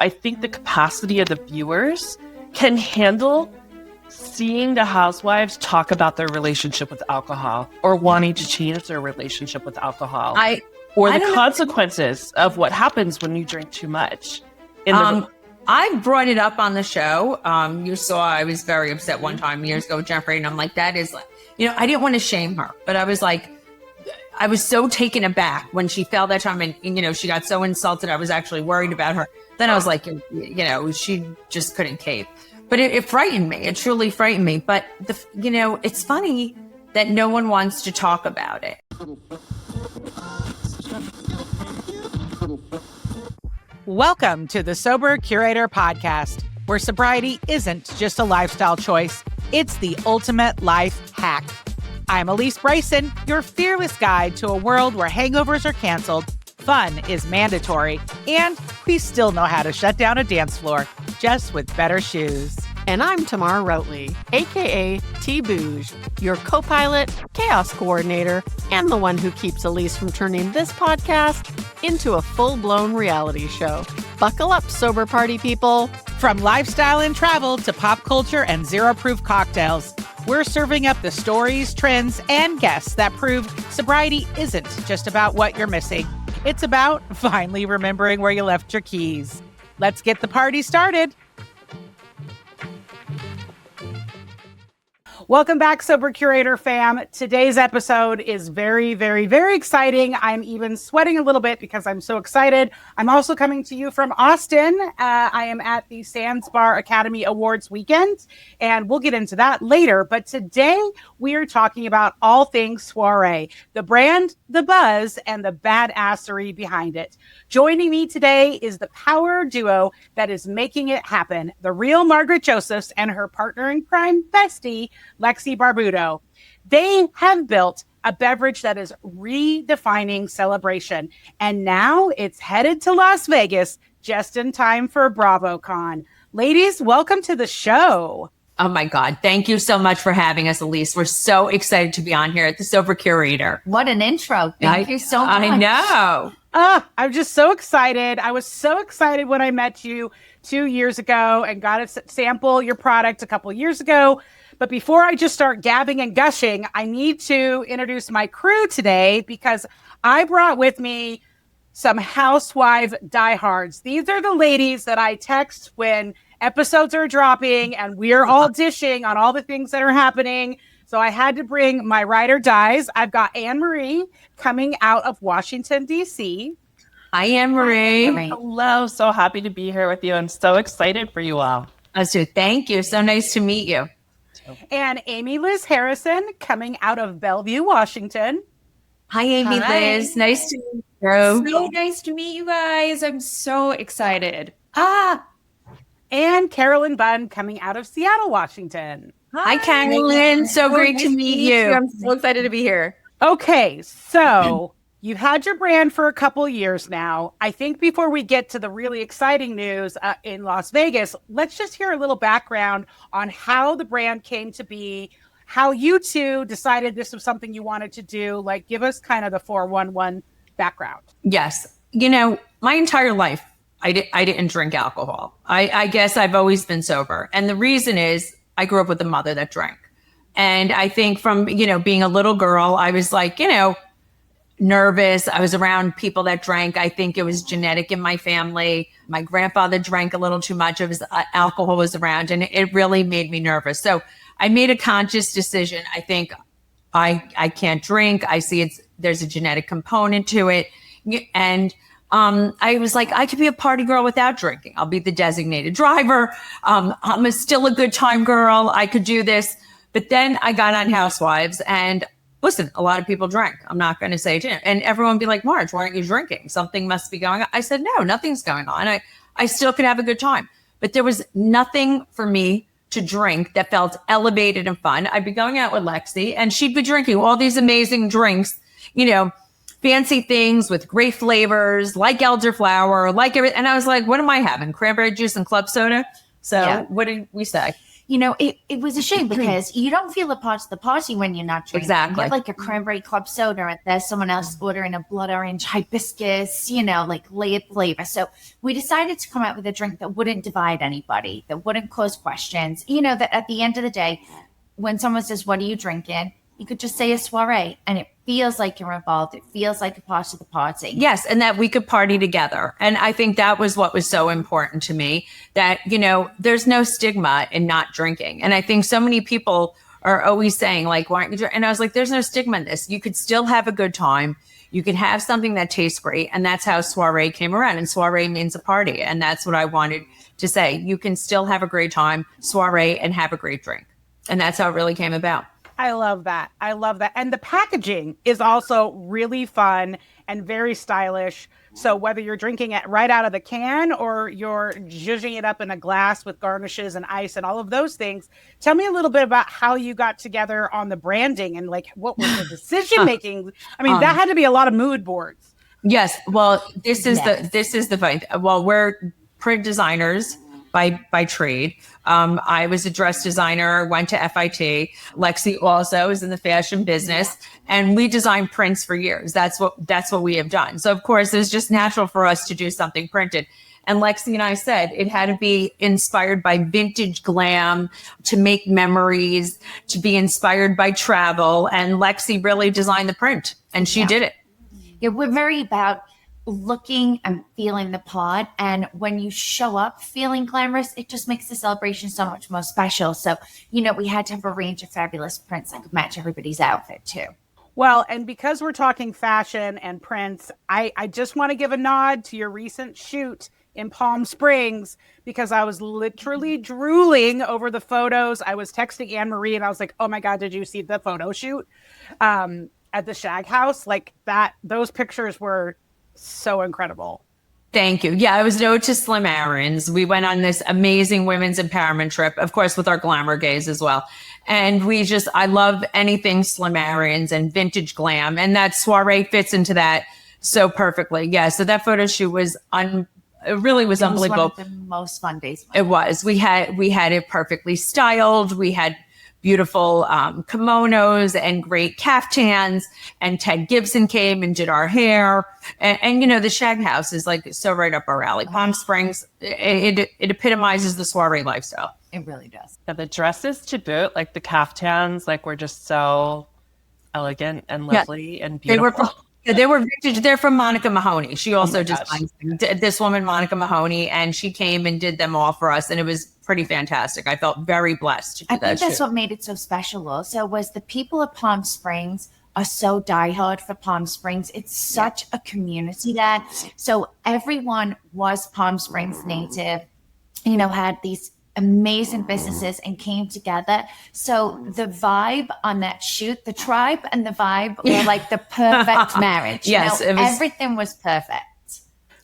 I think the capacity of the viewers can handle seeing the housewives talk about their relationship with alcohol or wanting to change their relationship with alcohol or the consequences of what happens when you drink too much. I brought it up on the show. You saw I was very upset one time years ago with Jeffrey, and I'm like, that is, I didn't want to shame her, but I was like, I was so taken aback when she fell that time and she got so insulted. I was actually worried about her. Then I was like, she just couldn't cape. But it frightened me. It truly frightened me. But, it's funny that no one wants to talk about it. Welcome to the Sober Curator Podcast, where sobriety isn't just a lifestyle choice. It's the ultimate life hack. I'm Elise Bryson, your fearless guide to a world where hangovers are canceled, fun is mandatory, and we still know how to shut down a dance floor, just with better shoes. And I'm Tamar Routley, aka T-Bouge, your co-pilot, chaos coordinator, and the one who keeps Elise from turning this podcast into a full-blown reality show. Buckle up, sober party people. From lifestyle and travel to pop culture and zero-proof cocktails, we're serving up the stories, trends, and guests that prove sobriety isn't just about what you're missing. It's about finally remembering where you left your keys. Let's get the party started. Welcome back, Sober Curator fam. Today's episode is very, very, very exciting. I'm even sweating a little bit because I'm so excited. I'm also coming to you from Austin. I am at the Sands Bar Academy Awards weekend, and we'll get into that later. But today we are talking about all things Soirée, the brand, the buzz, and the badassery behind it. Joining me today is the power duo that is making it happen, the real Margaret Josephs and her partner in crime bestie, Lexi Barbuto. They have built a beverage that is redefining celebration, and now it's headed to Las Vegas just in time for BravoCon. Ladies, welcome to the show. Oh my God. Thank you so much for having us, Elise. We're so excited to be on here at the Sober Curator. What an intro. Thank you so much. I know. I'm just so excited. I was so excited when I met you 2 years ago and got to sample your product a couple years ago. But before I just start gabbing and gushing, I need to introduce my crew today because I brought with me some housewife diehards. These are the ladies that I text when episodes are dropping and we're all dishing on all the things that are happening. So I had to bring my ride or dies. I've got Anne-Marie coming out of Washington, D.C. Hi, Anne-Marie. Hello. So happy to be here with you. I'm so excited for you all. So thank you. So nice to meet you. And Amy Liz Harrison coming out of Bellevue, Washington. Hi, Amy Liz. Nice to meet you. So nice to meet you guys. I'm so excited. And Carolyn Bunn coming out of Seattle, Washington. Hi, Carolyn. So great to meet you. I'm so excited to be here. Okay, so you've had your brand for a couple years now. I think before we get to the really exciting news in Las Vegas, let's just hear a little background on how the brand came to be, how you two decided this was something you wanted to do. Like, give us kind of the 411 background. Yes. My entire life, I didn't drink alcohol. I guess I've always been sober. And the reason is I grew up with a mother that drank. And I think from, being a little girl, I was like, nervous. I was around people that drank. I think it was genetic in my family. My grandfather drank a little too much. It was alcohol was around, and it really made me nervous. So I made a conscious decision. I think I can't drink. I see there's a genetic component to it. And I was like, I could be a party girl without drinking. I'll be the designated driver. I'm still a good time girl. I could do this. But then I got on Housewives, and listen, a lot of people drank. I'm not going to say it didn't. And everyone would be like, Marge, why aren't you drinking? Something must be going on. I said, no, nothing's going on. I still could have a good time. But there was nothing for me to drink that felt elevated and fun. I'd be going out with Lexi, and she'd be drinking all these amazing drinks, fancy things with great flavors, like elderflower, like everything. And I was like, what am I having? Cranberry juice and club soda? So What did we say? it was a shame because you don't feel a part of the party when you're not drinking. Exactly. You have like a cranberry club soda and there's someone else ordering a blood orange hibiscus, like layered flavor. So we decided to come out with a drink that wouldn't divide anybody, that wouldn't cause questions. That at the end of the day, when someone says, what are you drinking? You could just say a soirée and it feels like you're involved. It feels like a part of the party. Yes. And that we could party together. And I think that was what was so important to me, that, there's no stigma in not drinking. And I think so many people are always saying like, why aren't you drinking? And I was like, there's no stigma in this. You could still have a good time. You can have something that tastes great. And that's how soirée came around. And soirée means a party. And that's what I wanted to say. You can still have a great time, soirée, and have a great drink. And that's how it really came about. I love that. And the packaging is also really fun and very stylish. So whether you're drinking it right out of the can or you're zhuzhing it up in a glass with garnishes and ice and all of those things, tell me a little bit about how you got together on the branding and like what was the decision making? I mean, that had to be a lot of mood boards. Yes. Well, this is the fight. Well, we're print designers by trade. I was a dress designer, went to FIT. Lexi also is in the fashion business, and we designed prints for years. That's what we have done. So of course, it was just natural for us to do something printed. And Lexi and I said it had to be inspired by Vintage-glam, to make memories, to be inspired by travel. And Lexi really designed the print, and she did it. Yeah, we're very about looking and feeling the pod, and when you show up feeling glamorous, it just makes the celebration so much more special. So we had to have a range of fabulous prints that could match everybody's outfit too. Well, and because we're talking fashion and prints, I just want to give a nod to your recent shoot in Palm Springs, because I was literally drooling over the photos. I was texting Anne Marie and I was like, oh my God, did you see the photo shoot at the Shag House? Like that, those pictures were so incredible. Thank you. Yeah, it was Ode to Slim Aarons. We went on this amazing women's empowerment trip, of course, with our glamour gaze as well. And I love anything Slim Aarons and vintage glam. And that soirée fits into that so perfectly. Yeah. So that photo shoot was it really was unbelievable. It was one of the most fun days. It was. We had it perfectly styled. We had beautiful kimonos and great caftans, and Ted Gibson came and did our hair. And the Shag House is like so right up our alley. Palm Springs, it epitomizes the soirée lifestyle. It really does. Yeah, the dresses to boot, like the caftans, like were just so elegant and lovely and beautiful. They were vintage. They're from Monica Mahoney. She also designed this woman, Monica Mahoney, and she came and did them all for us. And it was pretty fantastic. I felt very blessed to do that. I think that's what made it so special also, was the people of Palm Springs are so diehard for Palm Springs. It's such a community there. So everyone was Palm Springs native, had these amazing businesses and came together. So the vibe on that shoot, the tribe and the vibe were like the perfect marriage. Yes, everything was perfect.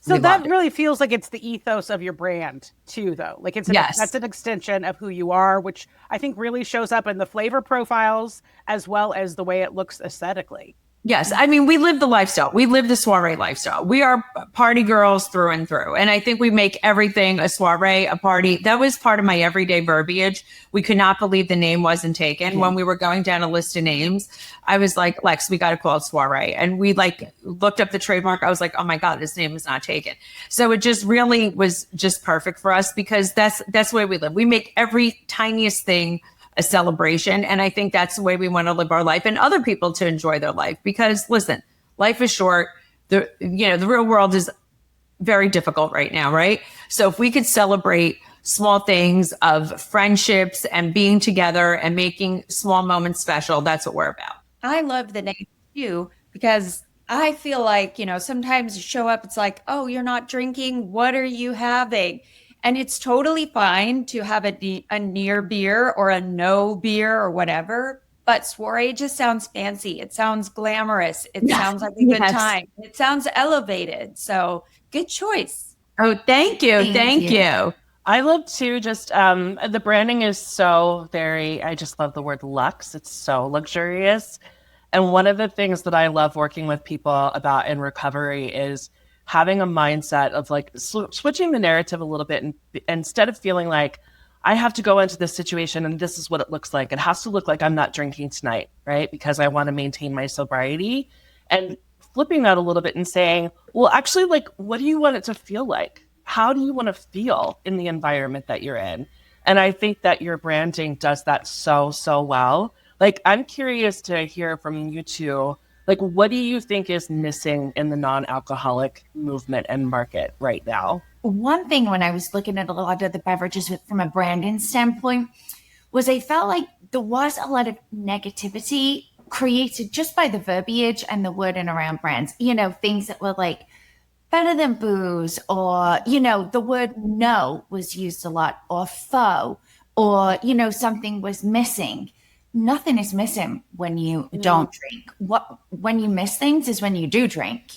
So that really feels like it's the ethos of your brand too, though. Like that's an extension of who you are, which I think really shows up in the flavor profiles as well as the way it looks aesthetically. Yes. I mean, we live the lifestyle. We live the soirée lifestyle. We are party girls through and through. And I think we make everything a soirée, a party. That was part of my everyday verbiage. We could not believe the name wasn't taken. Mm-hmm. When we were going down a list of names, I was like, Lex, we got to call it soirée. And we looked up the trademark. I was like, oh my God, this name is not taken. So it just really was just perfect for us, because that's the way we live. We make every tiniest thing a celebration. And I think that's the way we want to live our life, and other people to enjoy their life, because listen, life is short. The real world is very difficult right now. Right. So if we could celebrate small things of friendships and being together and making small moments special, that's what we're about. I love the name too, because I feel like, sometimes you show up, it's like, oh, you're not drinking. What are you having? And it's totally fine to have a near beer or a no beer or whatever. But soirée just sounds fancy. It sounds glamorous. It sounds like a good time. It sounds elevated. So good choice. Oh, thank you. Thank you. I love too, just the branding is so I just love the word luxe. It's so luxurious. And one of the things that I love working with people about in recovery is having a mindset of like switching the narrative a little bit, and instead of feeling like I have to go into this situation and this is what it looks like. It has to look like I'm not drinking tonight, right? Because I want to maintain my sobriety. And flipping that a little bit and saying, well, actually, like, what do you want it to feel like? How do you want to feel in the environment that you're in? And I think that your branding does that so, so well. Like, I'm curious to hear from you two, like, what do you think is missing in the non-alcoholic movement and market right now? One thing when I was looking at a lot of the beverages from a branding standpoint was I felt like there was a lot of negativity created just by the verbiage and the wording around brands, things that were like better than booze, or, the word no was used a lot, or faux, or, something was missing. Nothing is missing when you don't drink. When you miss things is when you do drink,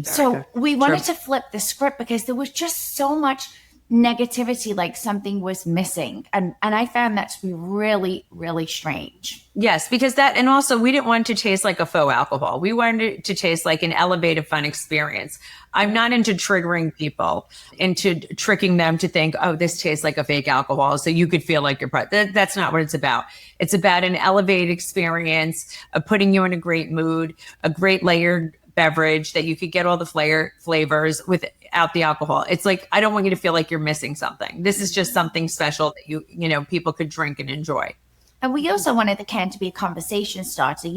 So we wanted to flip the script because there was just so much negativity, like something was missing. And I found that to be really, really strange. Yes, because and also we didn't want it to taste like a faux alcohol. We wanted it to taste like an elevated, fun experience. I'm not into triggering people, into tricking them to think, oh, this tastes like a fake alcohol, so you could feel like you're that's not what it's about. It's about an elevated experience of putting you in a great mood, a great layered beverage that you could get all the flavors without the alcohol. It's like, I don't want you to feel like you're missing something. This is just something special that people could drink and enjoy. And we also wanted the can to be a conversation starter.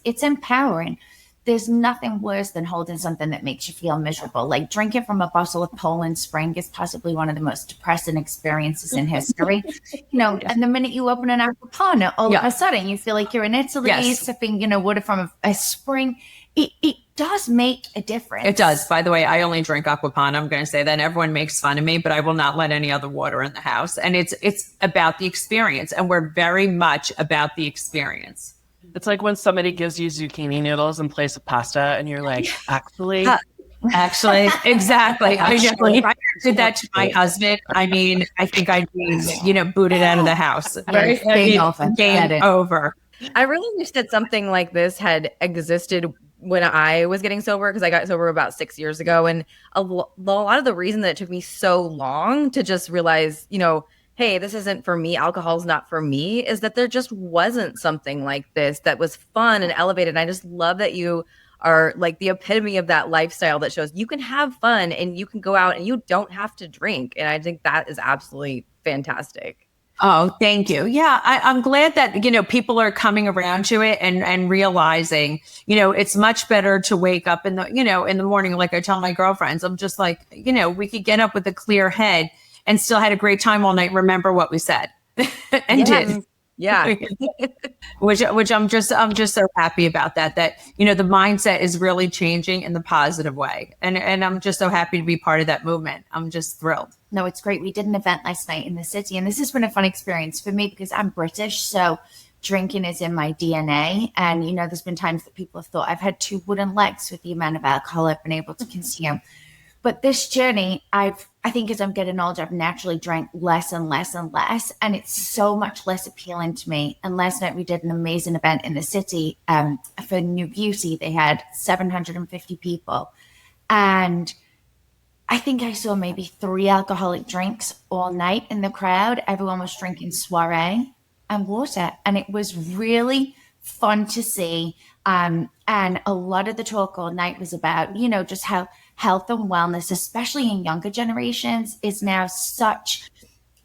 It's empowering. There's nothing worse than holding something that makes you feel miserable. Like drinking from a bottle of Poland Spring is possibly one of the most depressing experiences in history. And the minute you open an Aquapana, all of a sudden you feel like you're in Italy, sipping, water from a spring. It does make a difference. It does. By the way, I only drink Aquapana. I'm going to say that. Everyone makes fun of me, but I will not let any other water in the house. And it's about the experience. And we're very much about the experience. It's like when somebody gives you zucchini noodles in place of pasta and you're like, actually, exactly. I did that to my husband. I mean, I think I'd be, booted out of the house. Right? Game over. I really wish that something like this had existed when I was getting sober, because I got sober about 6 years ago. And a lot of the reason that it took me so long to just realize, hey, this isn't for me, alcohol's not for me, is that there just wasn't something like this that was fun and elevated. And I just love that you are like the epitome of that lifestyle that shows you can have fun and you can go out and you don't have to drink. And I think that is absolutely fantastic. Oh, thank you. Yeah, I'm glad that, people are coming around to it and realizing, it's much better to wake up in the morning. Like I tell my girlfriends, I'm just like, we could get up with a clear head and still had a great time all night. Remember what we said and did. Yeah. which I'm just so happy about that the mindset is really changing in the positive way. And I'm just so happy to be part of that movement. I'm just thrilled. No, it's great. We did an event last night in the city, and this has been a fun experience for me because I'm British. So drinking is in my DNA. And, there's been times that people have thought I've had two wooden legs with the amount of alcohol I've been able to consume. But this journey, I think as I'm getting older, I've naturally drank less and less and less. And it's so much less appealing to me. And last night we did an amazing event in the city for New Beauty. They had 750 people. And I think I saw maybe 3 alcoholic drinks all night in the crowd. Everyone was drinking Soirée and water. And it was really fun to see. And a lot of the talk all night was about, just how health and wellness, especially in younger generations, is now such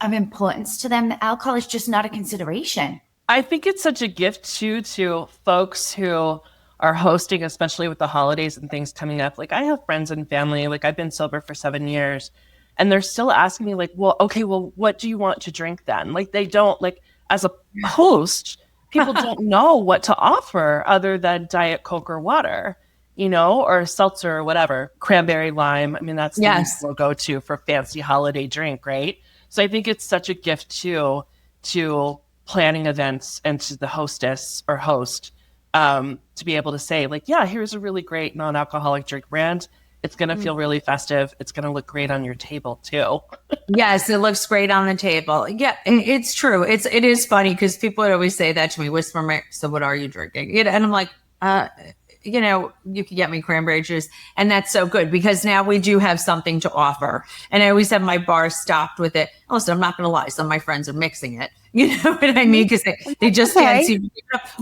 of importance to them that alcohol is just not a consideration. I think it's such a gift too to folks who are hosting, especially with the holidays and things coming up. Like I have friends and family, like I've been sober for 7 years and they're still asking me like, well, what do you want to drink then? Like they don't, like as a host, people don't know what to offer other than Diet Coke or water, or seltzer or whatever, cranberry lime. I mean, that's the we'll go to for fancy holiday drink, right? So I think it's such a gift too, to planning events and to the hostess or host to be able to say like, yeah, here's a really great non-alcoholic drink brand. It's going to feel really festive. It's going to look great on your table too. Yes, it looks great on the table. Yeah, it's true. It is funny because people would always say that to me, whisper, so what are you drinking? And I'm like, you can get me cranberry juice. And that's so good because now we do have something to offer. And I always have my bar stocked with it. Also, I'm not going to lie. Some of my friends are mixing it. You know what I mean? Because they just can't see,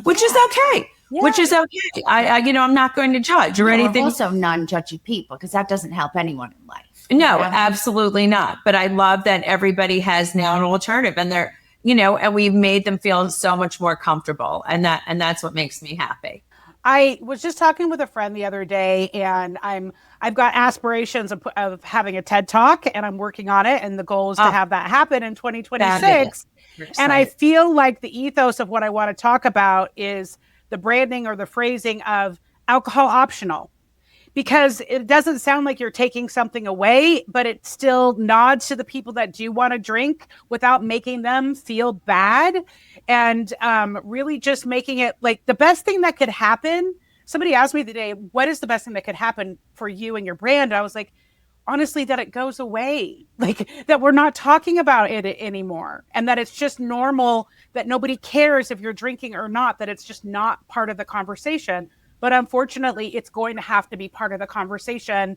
which is okay. Yeah. Which is okay. I'm not going to judge or anything. We're also non-judgy people because that doesn't help anyone in life. No, absolutely not. But I love that everybody has now an alternative and they're, and we've made them feel so much more comfortable. And that's what makes me happy. I was just talking with a friend the other day and I've got aspirations of having a TED Talk and I'm working on it. And the goal is to have that happen in 2026. And I feel like the ethos of what I want to talk about is the branding or the phrasing of alcohol optional. Because it doesn't sound like you're taking something away, but it still nods to the people that do want to drink without making them feel bad. And really just making it like the best thing that could happen. Somebody asked me today, what is the best thing that could happen for you and your brand? I was like, honestly, that it goes away, like that we're not talking about it anymore. And that it's just normal, that nobody cares if you're drinking or not, that it's just not part of the conversation. But unfortunately, it's going to have to be part of the conversation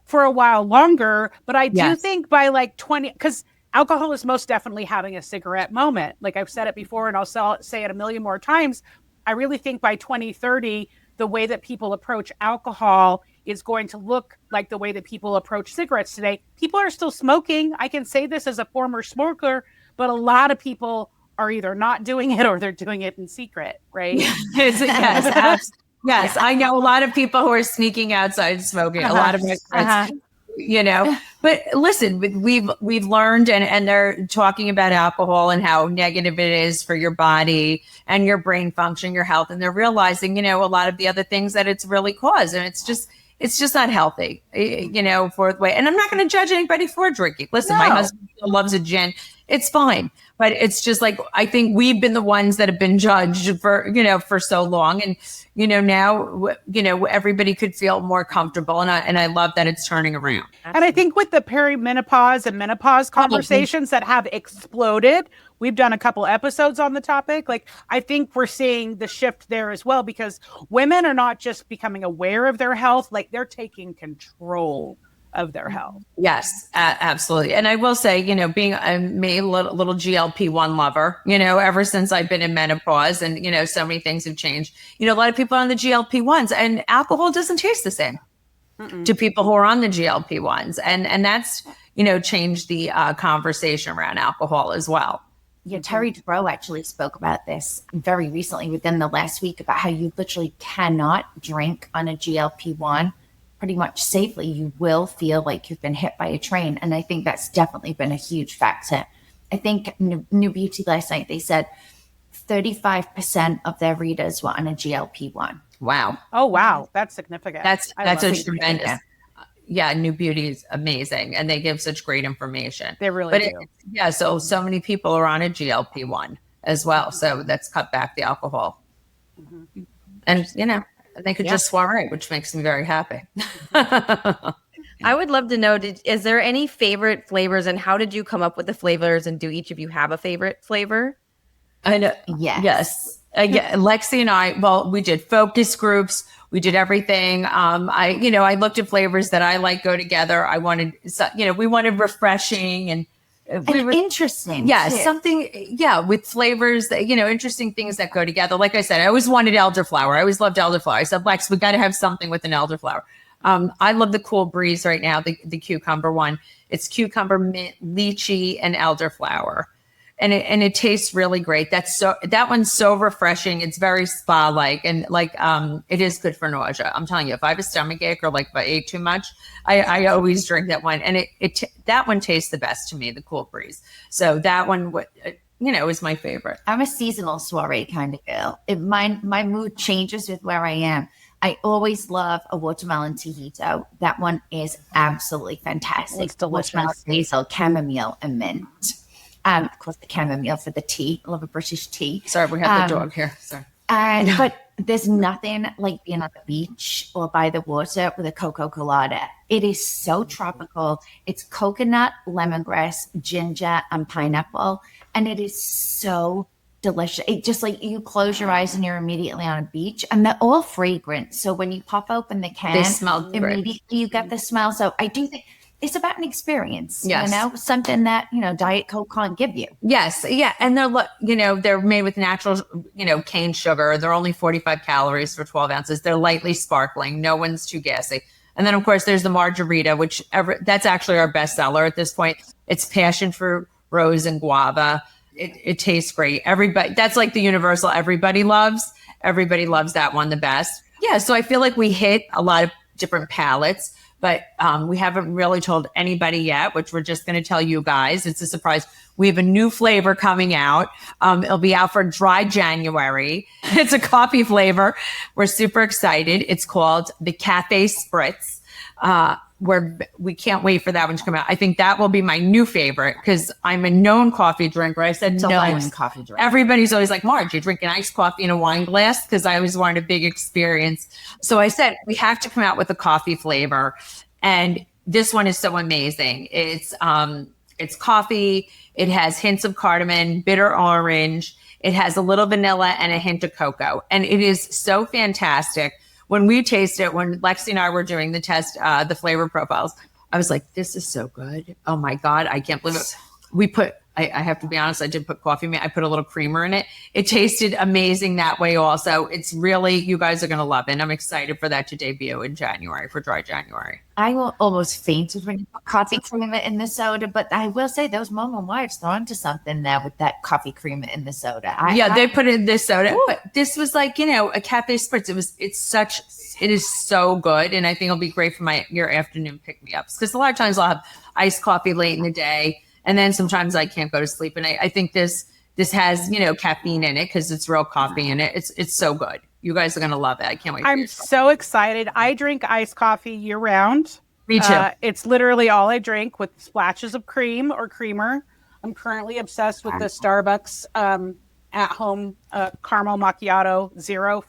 for a while longer. But I do think by like 20, because alcohol is most definitely having a cigarette moment. Like I've said it before, and I'll say it a million more times. I really think by 2030, the way that people approach alcohol is going to look like the way that people approach cigarettes today. People are still smoking. I can say this as a former smoker, but a lot of people are either not doing it or they're doing it in secret, right? Yes, absolutely. Yes, I know a lot of people who are sneaking outside smoking. A lot of my friends, But listen, we've learned, and they're talking about alcohol and how negative it is for your body and your brain function, your health, and they're realizing, a lot of the other things that it's really caused, and it's just not healthy, for the way. And I'm not going to judge anybody for drinking. Listen, my husband loves a gin. It's fine. But it's just like, I think we've been the ones that have been judged for so long. And, now, everybody could feel more comfortable. And I love that it's turning around. And I think with the perimenopause and menopause conversations that have exploded, we've done a couple episodes on the topic. Like, I think we're seeing the shift there as well, because women are not just becoming aware of their health, like they're taking control of their health. Yes, absolutely. And I will say, being a little GLP-1 lover, ever since I've been in menopause and, so many things have changed. A lot of people are on the GLP-1s and alcohol doesn't taste the same to people who are on the GLP-1s. And that's, changed the conversation around alcohol as well. Yeah, Terry Dubrow actually spoke about this very recently within the last week about how you literally cannot drink on a GLP-1 pretty much safely. You will feel like you've been hit by a train. And I think that's definitely been a huge factor. I think New Beauty last night, they said 35% of their readers were on a GLP-1. Wow. Oh, wow. That's significant. That's a tremendous. Yeah, New Beauty is amazing. And they give such great information. They really do. So many people are on a GLP-1 as well. So that's cut back the alcohol. Mm-hmm. And, they could just soiree, which makes me very happy. I would love to know, is there any favorite flavors and how did you come up with the flavors, and do each of you have a favorite flavor? I know. Yes. Lexi and I, we did focus groups. We did everything. I looked at flavors that I like go together. I wanted, we wanted refreshing and interesting. Yeah, too. something, with flavors that, interesting things that go together. Like I said, I always wanted elderflower. I always loved elderflower. I said, Lex, we got to have something with an elderflower. I love the Cool Breeze right now, the cucumber one. It's cucumber, mint, lychee, and elderflower. And it tastes really great. That one's so refreshing. It's very spa-like, and it is good for nausea. I'm telling you, if I have a stomach ache or if I ate too much, I always drink that one. And that one tastes the best to me, the Cool Breeze. So that one, is my favorite. I'm a seasonal soiree kind of girl. My mood changes with where I am. I always love a watermelon tajito. That one is absolutely fantastic. It's delicious. Watermelon, basil, chamomile, and mint. Of course, the chamomile for the tea. I love a British tea. Sorry, we have the dog here. Sorry. But there's nothing like being on the beach or by the water with a cocoa colada. It is so tropical. It's coconut, lemongrass, ginger, and pineapple. And it is so delicious. It just like you close your eyes and you're immediately on a beach, and they're all fragrant. So when you pop open the can, They smell immediately you get the smell. So I do think it's about an experience, Yes. something that, Diet Coke can't give you. Yes. Yeah. And they're made with natural, cane sugar. They're only 45 calories for 12 ounces. They're lightly sparkling. No one's too gassy. And then of course there's the margarita, that's actually our best seller at this point. It's passion fruit, rose, and guava. It tastes great. Everybody, that's like the universal everybody loves. Everybody loves that one the best. Yeah. So I feel like we hit a lot of different palettes. But we haven't really told anybody yet, which we're just going to tell you guys. It's a surprise. We have a new flavor coming out. It'll be out for dry January. It's a coffee flavor. We're super excited. It's called the Café Spritz. We can't wait for that one to come out. I think that will be my new favorite because I'm a known coffee drinker. I said to Lex, coffee drinker. Everybody's always like, Marge, you drinking iced coffee in a wine glass? Because I always wanted a big experience. So I said, we have to come out with a coffee flavor. And this one is so amazing. It's coffee. It has hints of cardamom, bitter orange. It has a little vanilla and a hint of cocoa. And it is so fantastic. When we taste it, when Lexi and I were doing the test, the flavor profiles, I was like, this is so good. Oh my God, I can't believe it. I have to be honest, I did put coffee, I put a little creamer in it. It tasted amazing that way also. It's really, you guys are going to love it. And I'm excited for that to debut in January, for dry January. I almost fainted when you put coffee creamer in the soda, but I will say those mom and wives are onto something there with that coffee creamer in the soda. They put it in this soda, but this was like, a Café Spritz. It is so good. And I think it'll be great for your afternoon pick-me-ups. Because a lot of times I'll have iced coffee late in the day. And then sometimes I can't go to sleep. And I think this has, caffeine in it because it's real coffee in it. It's so good. You guys are going to love it. I can't wait. I'm so excited. I drink iced coffee year round. Me too. It's literally all I drink with splashes of cream or creamer. I'm currently obsessed with the Starbucks at home caramel macchiato zero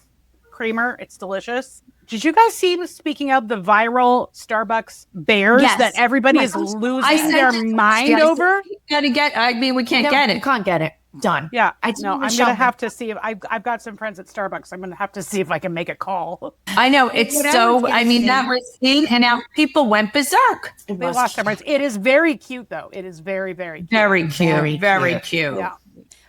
creamer. It's delicious. Did you guys see, speaking of the viral Starbucks bears that everybody is losing their mind over? We can't get it. You can't get it. Done. Yeah. I'm going to have to see if I've got some friends at Starbucks. I'm going to have to see if I can make a call. I know. It's that receipt, and now people went berserk. They lost their minds. It is very cute, though. It is very, very cute. Very cute. Very cute. Yeah.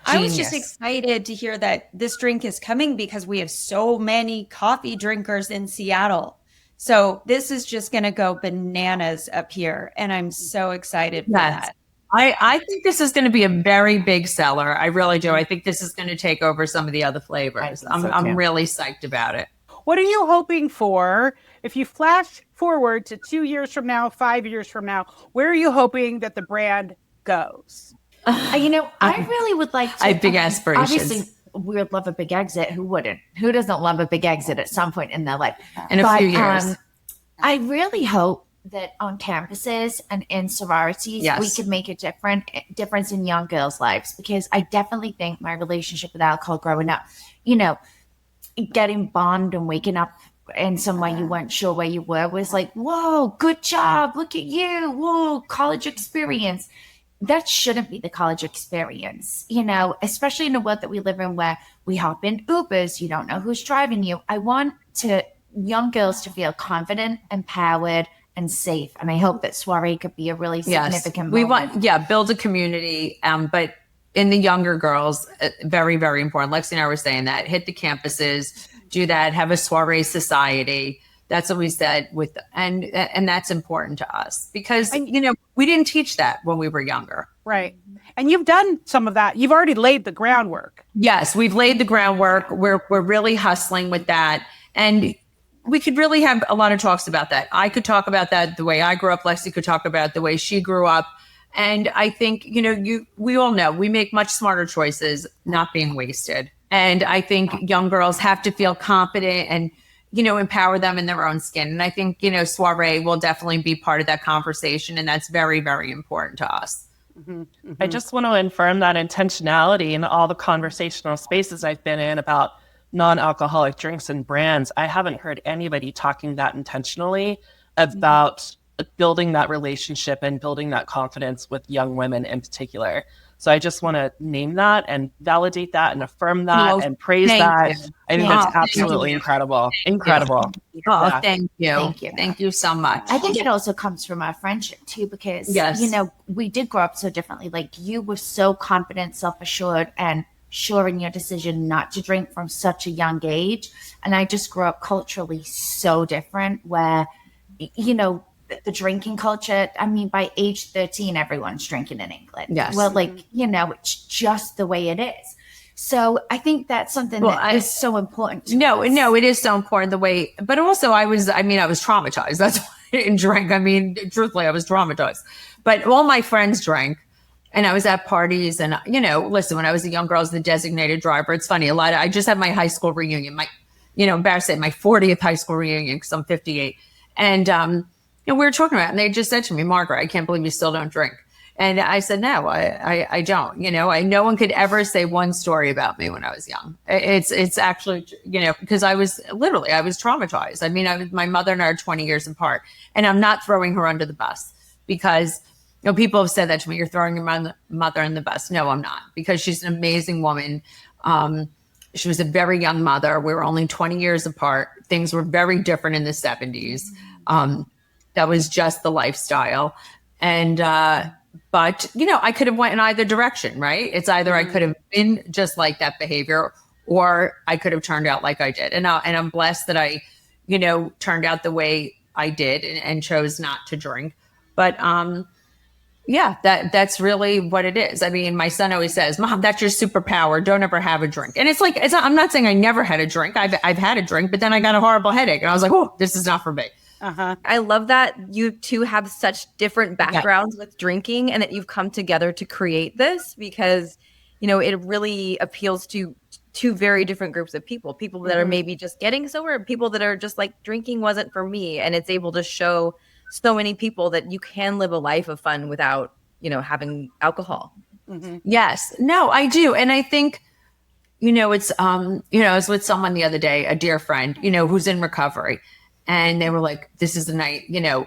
I was just excited to hear that this drink is coming because we have so many coffee drinkers in Seattle. So this is just going to go bananas up here. And I'm so excited for that. I think this is going to be a very big seller. I really do. I think this is going to take over some of the other flavors. I'm really psyched about it. What are you hoping for if you flash forward to 2 years from now, 5 years from now? Where are you hoping that the brand goes? I really would like to. I have big aspirations. Obviously, we would love a big exit. Who wouldn't? Who doesn't love a big exit at some point in their life? In a few years. I really hope that on campuses and in sororities, we could make a difference in young girls' lives, because I definitely think my relationship with alcohol growing up, getting bombed and waking up in some way you weren't sure where you were was like, whoa, good job. Look at you. Whoa, college experience. That shouldn't be the college experience, especially in the world that we live in where we hop in Ubers. You don't know who's driving you. I want young girls to feel confident, empowered, and safe. And I hope that Soirée could be a really significant moment. We want, build a community. But in the younger girls, very, very important. Lexi and I were saying that. Hit the campuses, do that, have a Soirée society. That's what we said and that's important to us because, we didn't teach that when we were younger. Right. And you've done some of that. You've already laid the groundwork. Yes, we've laid the groundwork. We're really hustling with that. And we could really have a lot of talks about that. I could talk about that the way I grew up. Lexi could talk about it the way she grew up. And I think, we all know we make much smarter choices not being wasted. And I think young girls have to feel confident and empower them in their own skin. And I think, Soirée will definitely be part of that conversation. And that's very, very important to us. Mm-hmm. Mm-hmm. I just want to affirm that intentionality in all the conversational spaces I've been in about non-alcoholic drinks and brands. I haven't heard anybody talking that intentionally about building that relationship and building that confidence with young women in particular. So I just want to name that and validate that and affirm that and praise that. I think that's absolutely incredible. Incredible. Oh, thank you. Thank you. Thank you so much. I think it also comes from our friendship too, because, you know, we did grow up so differently. Like, you were so confident, self-assured, and sure in your decision not to drink from such a young age. And I just grew up culturally so different, where, you know, the drinking culture, I mean, by age 13, everyone's drinking in England. Yes. Well, like, you know, it's just the way it is. So I think that's something that is so important to us. No, it is so important the way, but also I was traumatized. That's why I didn't drink. I mean, truthfully, I was traumatized. But all my friends drank, and I was at parties, and, you know, listen, when I was a young girl, I was the designated driver. It's funny, I just had my high school reunion, embarrassed to say, my 40th high school reunion, because I'm 58. And, we were talking about it, and they just said to me, Margaret, I can't believe you still don't drink. And I said, no, I don't. You know, no one could ever say one story about me when I was young. It's actually, you know, because I was traumatized. I mean, my mother and I are 20 years apart, and I'm not throwing her under the bus, because, you know, people have said that to me, you're throwing your mother in the bus. No, I'm not, because she's an amazing woman. She was a very young mother. We were only 20 years apart. Things were very different in the 70s. That was just the lifestyle. And, but, you know, I could have went in either direction, right? It's either I could have been just like that behavior, or I could have turned out like I did. And I'm blessed that I, you know, turned out the way I did and chose not to drink. But, that's really what it is. I mean, my son always says, Mom, that's your superpower. Don't ever have a drink. And it's like, I'm not saying I never had a drink. I've had a drink, but then I got a horrible headache, and I was like, oh, this is not for me. I love that you two have such different backgrounds with drinking, and that you've come together to create this, because, you know, it really appeals to two very different groups of people that are maybe just getting sober, people that are just like, drinking wasn't for me. And it's able to show so many people that you can live a life of fun without, you know, having alcohol. Yes. No, I do. And I think, you know, it's, you know, I was with someone the other day, a dear friend, you know, who's in recovery. And they were like, this is the night, you know,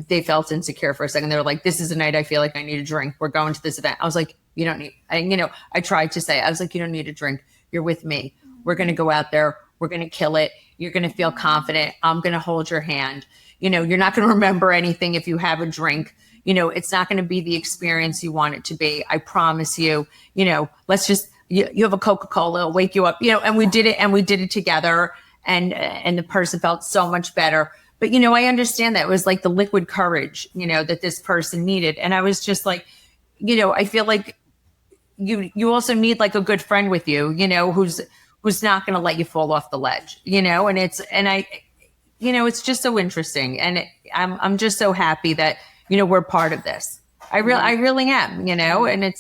they felt insecure for a second. They were like, this is the night I feel like I need a drink. We're going to this event. I was like, you don't need, and, you know, I tried to say, I was like, you don't need a drink. You're with me. We're going to go out there. We're going to kill it. You're going to feel confident. I'm going to hold your hand. You know, you're not going to remember anything if you have a drink. You know, it's not going to be the experience you want it to be. I promise you, you know, let's just, you have a Coca-Cola, it'll wake you up, you know, and we did it together. And the person felt so much better. But, you know, I understand that it was like the liquid courage, you know, that this person needed. And I was just like, you know, I feel like you also need like a good friend with you, you know, who's not going to let you fall off the ledge, you know, and you know, it's just so interesting. And I'm just so happy that, you know, we're part of this. I really am, you know, and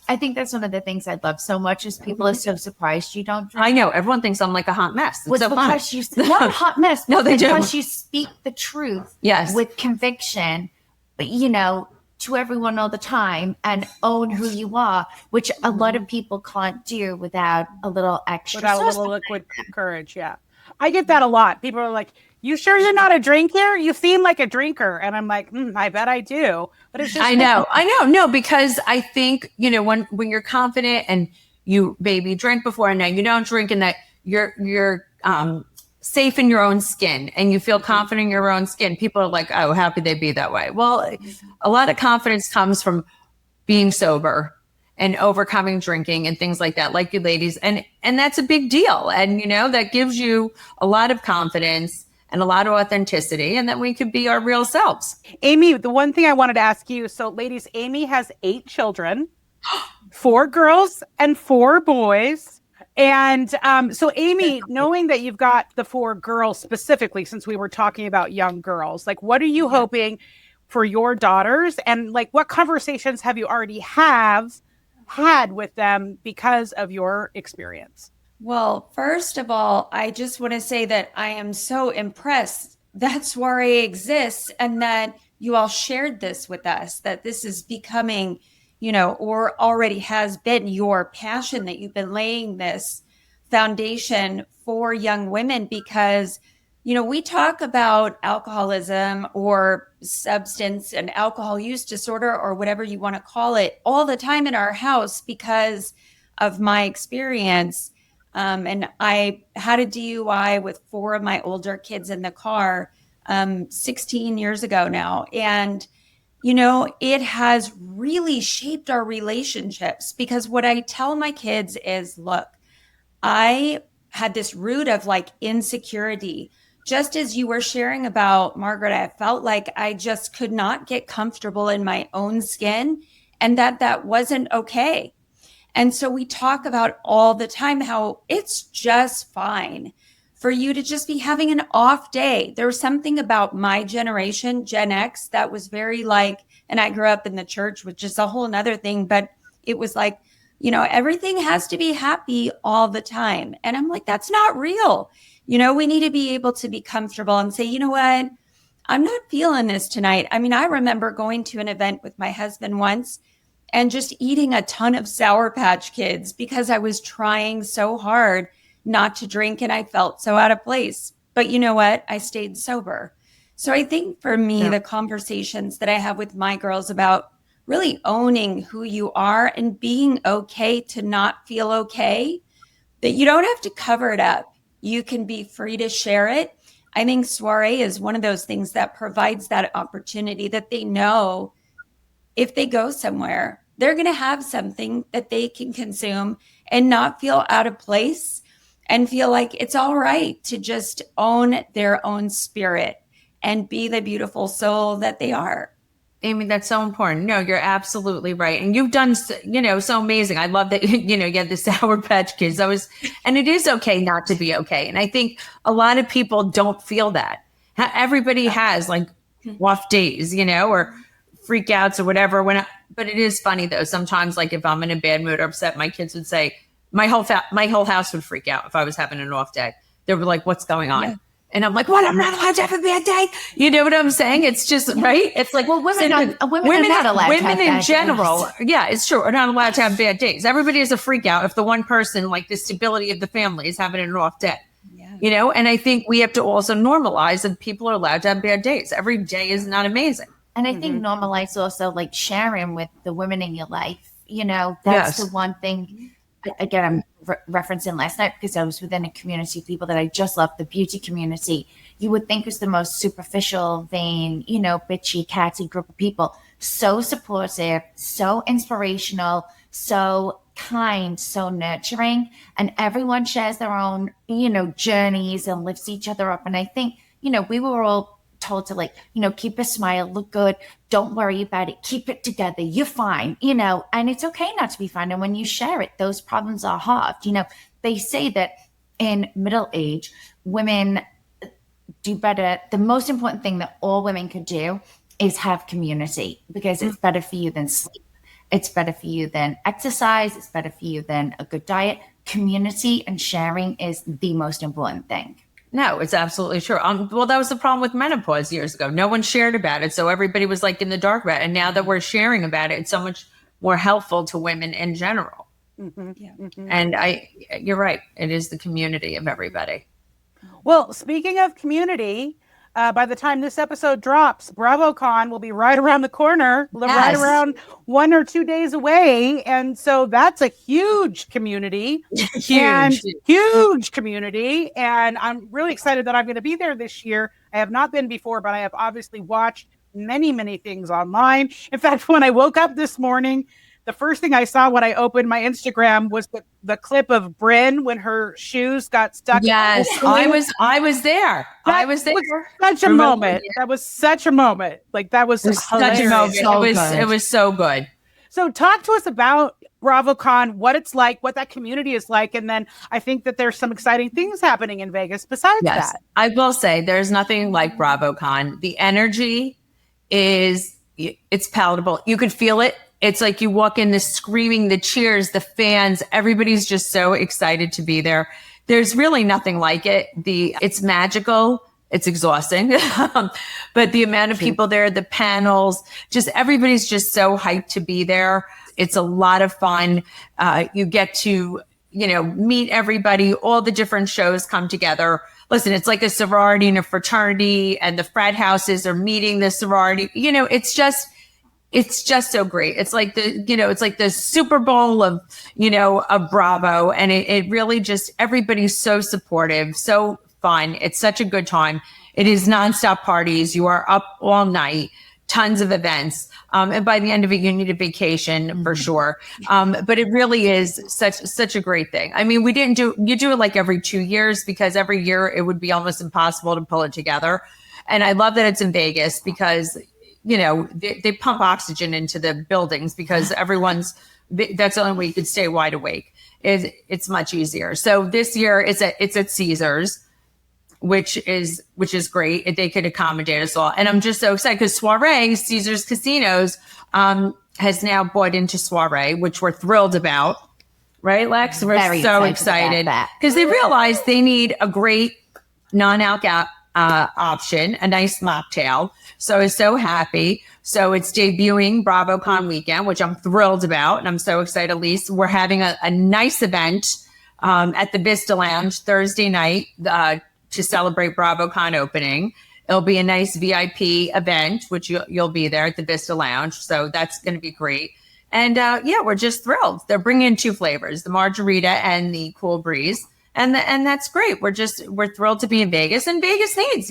I think that's one of the things I love so much is people are so surprised you don't drink. I know. Everyone thinks I'm like a hot mess. It's so fun. Not a hot mess. No, they do. Because you speak the truth with conviction, but, you know, to everyone all the time, and own who you are, which a lot of people can't do without a little extra. Without a little liquid courage, yeah. I get that a lot. People are like, you sure you're not a drinker? You seem like a drinker. And I'm like, I bet I do. But it's just I know. No, because I think, you know, when you're confident and you maybe drank before and now you don't drink, and that you're safe in your own skin and you feel confident in your own skin, people are like, oh, how could they be that way? Well, a lot of confidence comes from being sober and overcoming drinking and things like that, like you ladies. And that's a big deal. And, you know, that gives you a lot of confidence and a lot of authenticity, and that we could be our real selves. Amy, the one thing I wanted to ask you, so ladies, Amy has 8 children, 4 girls and 4 boys. And so Amy, knowing that you've got the 4 girls specifically, since we were talking about young girls, like, what are you hoping for your daughters? And like, what conversations have you already had with them because of your experience? Well, first of all, I just want to say that I am so impressed that Soirée exists and that you all shared this with us, that this is becoming, you know, or already has been your passion, that you've been laying this foundation for young women, because we talk about alcoholism or substance and alcohol use disorder or whatever you want to call it all the time in our house because of my experience. And I had a DUI with 4 of my older kids in the car 16 years ago now. And, it has really shaped our relationships because what I tell my kids is, look, I had this root of like insecurity. Just as you were sharing about, Margaret, I felt like I just could not get comfortable in my own skin and that wasn't okay. And so we talk about all the time how it's just fine for you to just be having an off day. There was something about my generation, Gen X, that was very like, and I grew up in the church, which is a whole nother thing, but it was like, everything has to be happy all the time. And I'm like, that's not real. We need to be able to be comfortable and say, you know what, I'm not feeling this tonight. I mean, I remember going to an event with my husband once and just eating a ton of Sour Patch Kids because I was trying so hard not to drink and I felt so out of place. But you know what? I stayed sober. So I think for me, the conversations that I have with my girls about really owning who you are and being okay to not feel okay, that you don't have to cover it up. You can be free to share it. I think Soirée is one of those things that provides that opportunity that they know if they go somewhere, they're going to have something that they can consume and not feel out of place and feel like it's all right to just own their own spirit and be the beautiful soul that they are. Amy, that's so important. No, you're absolutely right. And you've done, so amazing. I love that, you had the Sour Patch Kids. And it is okay not to be okay. And I think a lot of people don't feel that. Everybody has like off days, or freakouts or whatever. But it is funny though. Sometimes like if I'm in a bad mood or upset, my kids would say, my whole house would freak out if I was having an off day. They were like, what's going on? Yeah. And I'm like, what? I'm not allowed to have a bad day. You know what I'm saying? It's just, right? It's like, well, women are not allowed to have in general. Days. Yeah, it's true. Are not allowed to have bad days. Everybody is a freak out if the one person, like the stability of the family, is having an off day. Yeah. And I think we have to also normalize that people are allowed to have bad days. Every day is not amazing. And I think normalize also like sharing with the women in your life. That's the one thing. Again, I'm referencing last night because I was within a community of people that I just love, the beauty community. You would think was the most superficial, vain, bitchy, catty group of people. So supportive, so inspirational, so kind, so nurturing. And everyone shares their own, journeys and lifts each other up. And I think, we were all told to keep a smile, look good, don't worry about it, keep it together, you're fine, and it's okay not to be fine. And when you share it, those problems are halved. They say that in middle age, women do better. The most important thing that all women could do is have community because it's better for you than sleep. It's better for you than exercise. It's better for you than a good diet. Community and sharing is the most important thing. No, it's absolutely true. Well, that was the problem with menopause years ago. No one shared about it. So everybody was like in the dark about it. And now that we're sharing about it, it's so much more helpful to women in general. Mm-hmm. Yeah. Mm-hmm. And you're right. It is the community of everybody. Well, speaking of community, by the time this episode drops, BravoCon will be right around the corner, right around 1 or 2 days away. And so that's a huge community. Huge community. And I'm really excited that I'm going to be there this year. I have not been before, but I have obviously watched many, many things online. In fact, when I woke up this morning, the first thing I saw when I opened my Instagram was the clip of Brynn when her shoes got stuck. Yes, I was there. That was such a moment. That was such a moment. Like that was such a moment. It was so good. So talk to us about BravoCon, what it's like, what that community is like. And then I think that there's some exciting things happening in Vegas besides that. I will say there's nothing like BravoCon. The energy it's palatable. You could feel it. It's like you walk in, the screaming, the cheers, the fans, everybody's just so excited to be there. There's really nothing like it. It's magical. It's exhausting. But the amount of people there, the panels, just everybody's just so hyped to be there. It's a lot of fun. You get to, meet everybody. All the different shows come together. listen, it's like a sorority and a fraternity, and the frat houses are meeting the sorority. You know, it's just so great. It's like the Super Bowl of Bravo. And it really just, everybody's so supportive, so fun. It's such a good time. It is nonstop parties. You are up all night, tons of events. And by the end of it, you need a vacation for sure. But it really is such a great thing. I mean, you do it like every 2 years, because every year it would be almost impossible to pull it together. And I love that it's in Vegas, because they pump oxygen into the buildings, because that's the only way you could stay wide awake. It's much easier. So this year it's at Caesars, which is great. They could accommodate us all. And I'm just so excited because Soirée, Caesars Casinos, has now bought into Soirée, which we're thrilled about. Right, Lex? We're very so excited because they realize they need a great non-alcohol option, a nice mocktail. So I was so happy. So it's debuting BravoCon weekend, which I'm thrilled about. And I'm so excited. At least we're having a nice event at the Vista Lounge Thursday night to celebrate BravoCon opening. It'll be a nice VIP event, which you'll be there at the Vista Lounge. So that's going to be great. And we're just thrilled. They're bringing in 2 flavors, the margarita and the cool breeze. And that's great. We're thrilled to be in Vegas, and Vegas needs,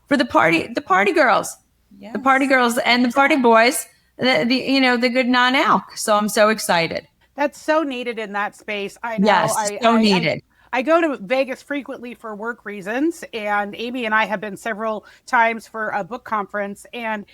for the party girls, yes. The party girls and the party boys, the good non-alc. So I'm so excited. That's so needed in that space. I know. Yes, so needed. I go to Vegas frequently for work reasons, and Amy and I have been several times for a book conference, and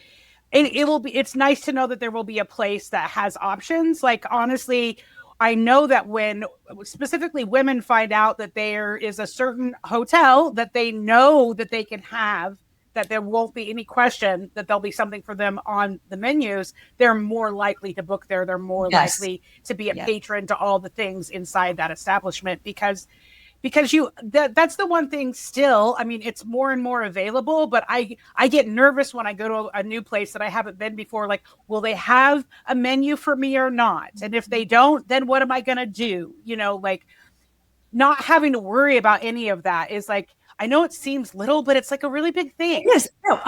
it's nice to know that there will be a place that has options. Like, honestly, I know that when specifically women find out that there is a certain hotel that they know that they can have, that there won't be any question that there'll be something for them on the menus, they're more likely to book there. They're more likely to be a patron to all the things inside that establishment, because that's the one thing still. I mean, it's more and more available, but I get nervous when I go to a new place that I haven't been before. Like, will they have a menu for me or not? And if they don't, then what am I going to do? Like, not having to worry about any of that is like, I know it seems little, but it's like a really big thing. Yes. No,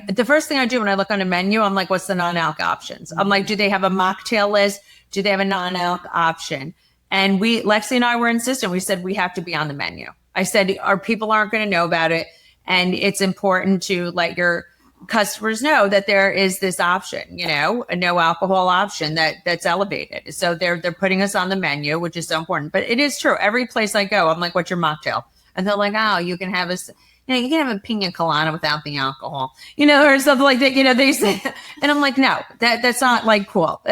the first thing I do when I look on a menu, I'm like, what's the non-alc options? I'm like, do they have a mocktail list? Do they have a non-alc option? And Lexi and I were insistent. We said, we have to be on the menu. I said, our people aren't going to know about it. And it's important to let your customers know that there is this option, a no alcohol option that's elevated. So they're putting us on the menu, which is so important. But it is true. Every place I go, I'm like, what's your mocktail? And they're like, oh, you can have you can have a pina colada without the alcohol, or something like that. They say, and I'm like, no, that's not like cool,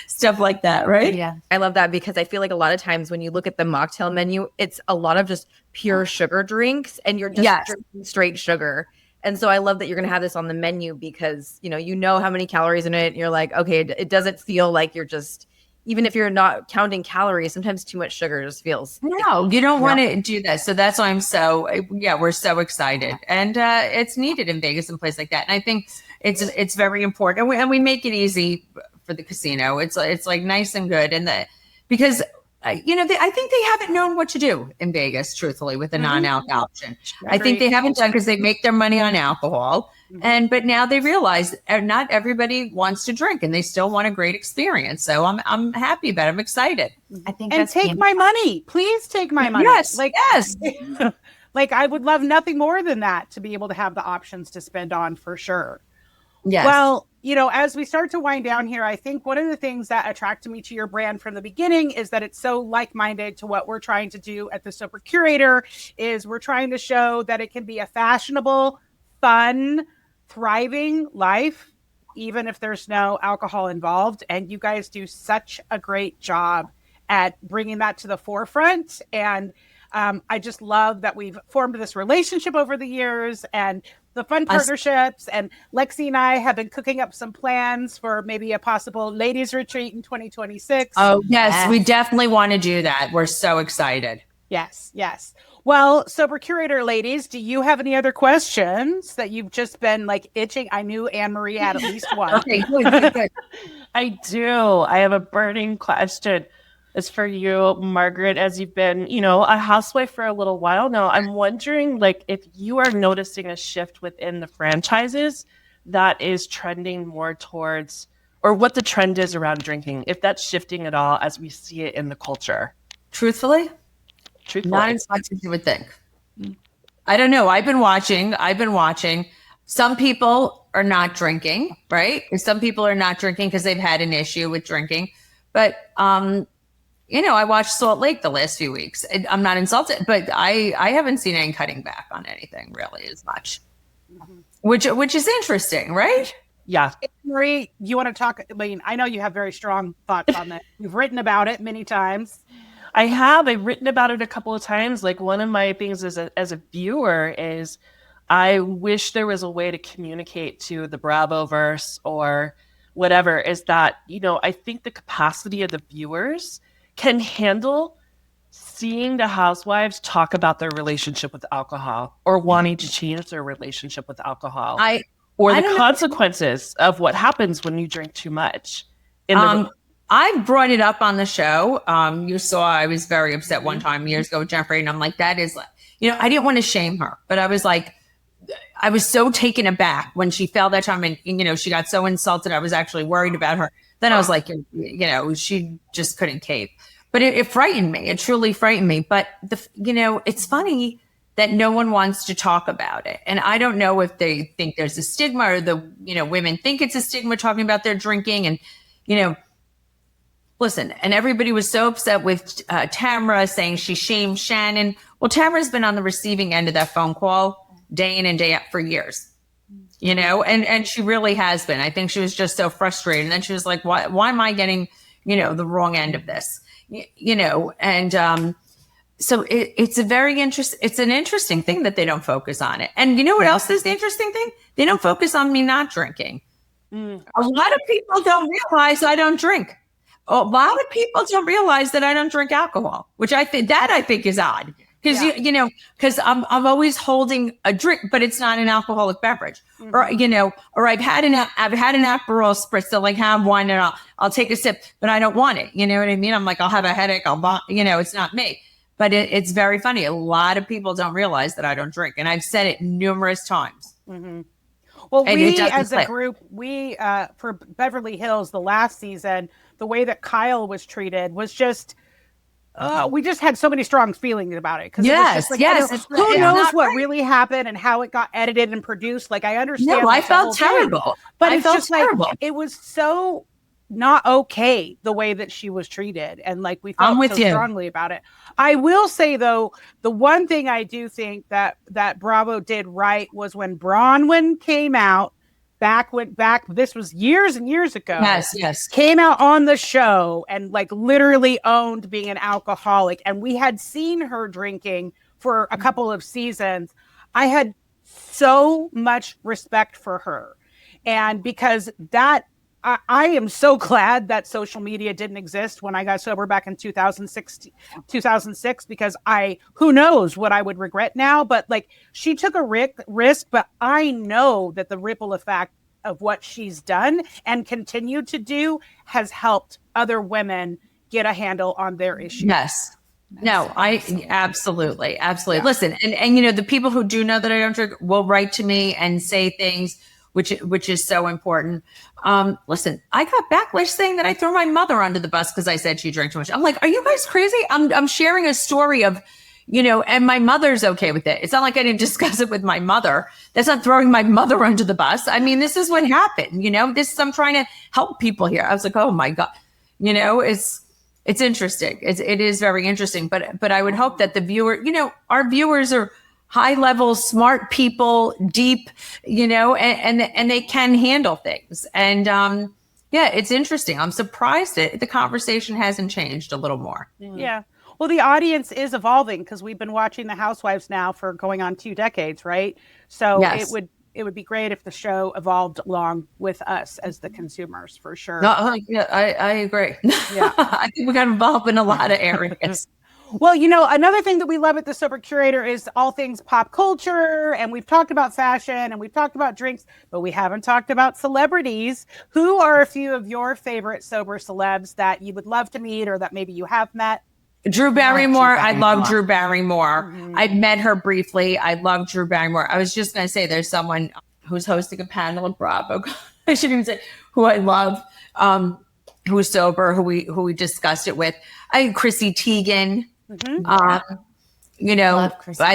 stuff like that. Right. Yeah. I love that, because I feel like a lot of times when you look at the mocktail menu, it's a lot of just pure sugar drinks, and you're just drinking straight sugar. And so I love that you're going to have this on the menu, because, you know how many calories in it. And you're like, okay, it doesn't feel like you're just, even if you're not counting calories, sometimes too much sugar just feels. No, you don't want to do that. So that's why we're so excited. And it's needed in Vegas and places like that. And I think it's very important. And we make it easy for the casino. It's like nice and good. And because I think they haven't known what to do in Vegas, truthfully, with the non-alc option. I think they haven't done, because they make their money on alcohol. But now they realize not everybody wants to drink, and they still want a great experience. So I'm happy about it. I'm excited. I think and take my money. Please take my money. Yes. Yes. Like, I would love nothing more than that, to be able to have the options to spend on, for sure. Yes. Well, as we start to wind down here, I think one of the things that attracted me to your brand from the beginning is that it's so like-minded to what we're trying to do at the Sober Curator. Is we're trying to show that it can be a fashionable, fun, thriving life, even if there's no alcohol involved. And you guys do such a great job at bringing that to the forefront. And I just love that we've formed this relationship over the years, and the fun partnerships. And Lexi and I have been cooking up some plans for maybe a possible ladies retreat in 2026. Oh, yes. We definitely want to do that. We're so excited. Yes. Well, Sober Curator ladies, do you have any other questions that you've just been like itching? I knew Anne-Marie had at least one. Okay, good. I do. I have a burning question. is for you, Margaret, as you've been, a housewife for a little while now. I'm wondering, like, if you are noticing a shift within the franchises that is trending more towards, or what the trend is around drinking, if that's shifting at all as we see it in the culture. Truthfully, not as much as you would think. I don't know. I've been watching. Some people are not drinking, right? Some people are not drinking because they've had an issue with drinking. But, I watched Salt Lake the last few weeks. I'm not insulted, but I haven't seen any cutting back on anything really as much, which is interesting, right? Yeah. Marie, you want to talk? I mean, I know you have very strong thoughts on that. You've written about it many times. I have. I've written about it a couple of times. Like, one of my things as a viewer is I wish there was a way to communicate to the Bravoverse or whatever, is that, I think the capacity of the viewers can handle seeing the housewives talk about their relationship with alcohol or wanting to change their relationship with alcohol or the consequences of what happens when you drink too much. I brought it up on the show. You saw I was very upset one time years ago with Jeffrey, and I'm like, that is, I didn't want to shame her, but I was like, I was so taken aback when she fell that time, and she got so insulted. I was actually worried about her. Then I was like, she just couldn't cape. But it frightened me. It truly frightened me. But it's funny that no one wants to talk about it. And I don't know if they think there's a stigma, or the women think it's a stigma talking about their drinking. And listen, and everybody was so upset with Tamra saying she shamed Shannon. Well, Tamra's been on the receiving end of that phone call day in and day out for years, and she really has been. I think she was just so frustrated. And then she was like, why am I getting, the wrong end of this, and so it's an interesting thing that they don't focus on it. And you know what else is the interesting thing? They don't focus on me not drinking. A lot of people don't realize I don't drink. A lot of people don't realize that I don't drink alcohol, which I think is odd. Because because I'm always holding a drink, but it's not an alcoholic beverage, or I've had an Aperol Spritz. So like have one and I'll take a sip, but I don't want it. You know what I mean? I'm like, I'll have a headache. It's not me. But it's very funny. A lot of people don't realize that I don't drink, and I've said it numerous times. Mm-hmm. Well, we as a group, for Beverly Hills, the last season, the way that Kyle was treated was just. We just had so many strong feelings about it. Yes. Who knows what really happened and how it got edited and produced? Like, I understand. No, I felt terrible. But it's just terrible. Like, it was so not okay the way that she was treated. And like, we felt so strongly about it. I will say, though, the one thing I do think that Bravo did right was when Bronwyn came out. This was years and years ago. Yes. Came out on the show and like literally owned being an alcoholic. And we had seen her drinking for a couple of seasons. I had so much respect for her. And because I am so glad that social media didn't exist when I got sober back in 2006, because who knows what I would regret now, but like she took a risk, but I know that the ripple effect of what she's done and continued to do has helped other women get a handle on their issues. Yes. No, absolutely. Yeah. Listen, and the people who do know that I don't drink will write to me and say things which is so important. Listen, I got backlash saying that I threw my mother under the bus because I said she drank too much. I'm like, are you guys crazy? I'm sharing a story of, and my mother's okay with it. It's not like I didn't discuss it with my mother. That's not throwing my mother under the bus. I mean, this is what happened. I'm trying to help people here. I was like, oh my God, it's interesting. It is very interesting, but I would hope that the viewer, our viewers are high level, smart people, deep, and they can handle things. And it's interesting. I'm surprised that the conversation hasn't changed a little more. Yeah. Well, the audience is evolving because we've been watching the Housewives now for going on 2 decades, right? So yes. It would be great if the show evolved along with us as the consumers, for sure. I agree. Yeah. I think we got involved in a lot of areas. Well, another thing that we love at the Sober Curator is all things pop culture. And we've talked about fashion and we've talked about drinks, but we haven't talked about celebrities. Who are a few of your favorite sober celebs that you would love to meet or that maybe you have met? Drew Barrymore. I love Drew Barrymore. I've met her briefly. I love Drew Barrymore. I was just going to say there's someone who's hosting a panel at Bravo. I shouldn't even say who I love, who's sober, who we discussed it with. Chrissy Teigen. I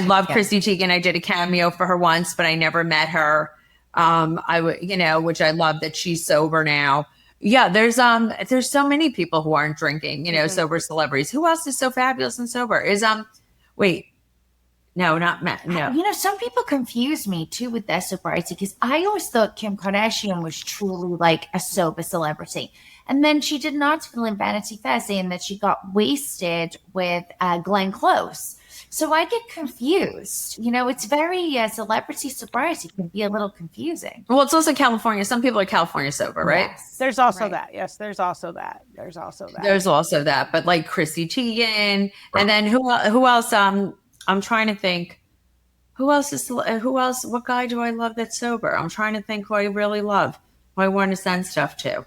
love Chrissy Teigen. I did a cameo for her once, but I never met her. Which I love that she's sober now. Yeah, there's so many people who aren't drinking, sober celebrities. Who else is so fabulous and sober? No, not Matt. No. Some people confuse me too with their sobriety because I always thought Kim Kardashian was truly like a sober celebrity. And then she did an article in Vanity Fair saying that she got wasted with Glenn Close. So I get confused. It's very celebrity sobriety can be a little confusing. Well, it's also California. Some people are California sober, right? Yes. There's also that. Yes, there's also that. There's also that. But like Chrissy Teigen, and then who else? I'm trying to think. Who else? What guy do I love that's sober? I'm trying to think who I really love, who I want to send stuff to.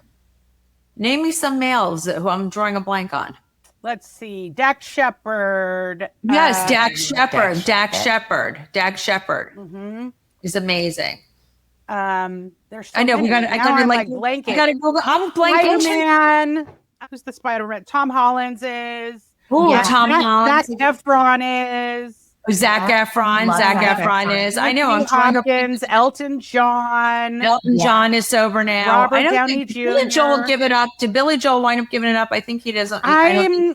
Name me some males who I'm drawing a blank on. Let's see. Dax Shepard. Yes, Dax Shepard. Dax Shepard is amazing. There's so I know many. we got. I got to blanking. I got to Google. I'm blanking. Spider-Man. Who's the Spider-Man? Tom Holland's is. Oh, yeah. Tom Holland. Zac Efron is. Zac Efron is. I know. I'm trying Hopkins, Elton John. Elton John is sober now. Robert Downey Jr. Billy Joel give it up. Did Billy Joel wind up giving it up? I think he doesn't.